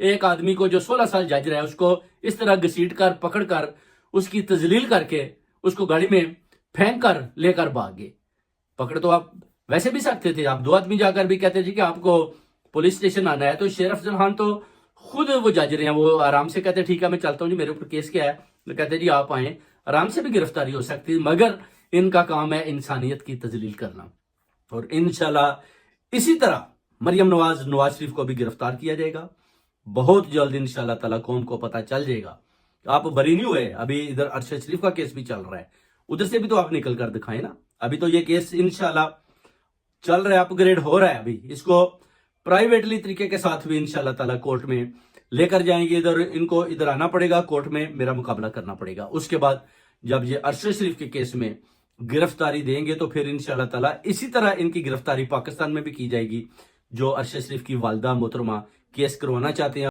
ایک آدمی کو جو 16 سال جج رہا ہے اس کو اس طرح گھسیٹ کر پکڑ کر اس کی تذلیل کر کے اس کو گاڑی میں پھینک کر لے کر بھاگ گئے. پکڑ تو آپ ویسے بھی سکتے تھے, آپ 2 آدمی جا کر بھی کہتے جی کہ آپ کو پولیس اسٹیشن آنا ہے. تو شیر افضل خان تو خود وہ جج رہے ہیں, وہ آرام سے کہتے ٹھیک ہے میں چلتا ہوں جی, میرے اوپر کیس کیا ہے, تو کہتے جی آپ آئیں, آرام سے بھی گرفتاری ہو سکتی, مگر ان کا کام ہے انسانیت کی تذلیل کرنا. اور انشاءاللہ اسی طرح مریم نواز شریف کو بھی گرفتار کیا جائے گا بہت جلد انشاءاللہ تعالیٰ. قوم کو پتہ چل جائے گا, آپ بری نہیں ہوئے. ابھی ادھر ارشد شریف کا کیس بھی چل رہا ہے, ادھر سے بھی تو آپ نکل کر دکھائیں نا. ابھی تو یہ کیس انشاءاللہ چل رہا ہے, اپ گریڈ ہو رہا ہے. ابھی اس کو پرائیویٹلی طریقے کے ساتھ بھی انشاءاللہ تعالیٰ کورٹ میں لے کر جائیں گے. ان کو ادھر آنا پڑے گا, کورٹ میں میرا مقابلہ کرنا پڑے گا. اس کے بعد جب یہ ارشد شریف کے کیس میں گرفتاری دیں گے تو پھر انشاءاللہ تعالیٰ اسی طرح ان کی گرفتاری پاکستان میں بھی کی جائے گی, جو ارشد شریف کی والدہ محترمہ کیس کروانا چاہتے ہیں.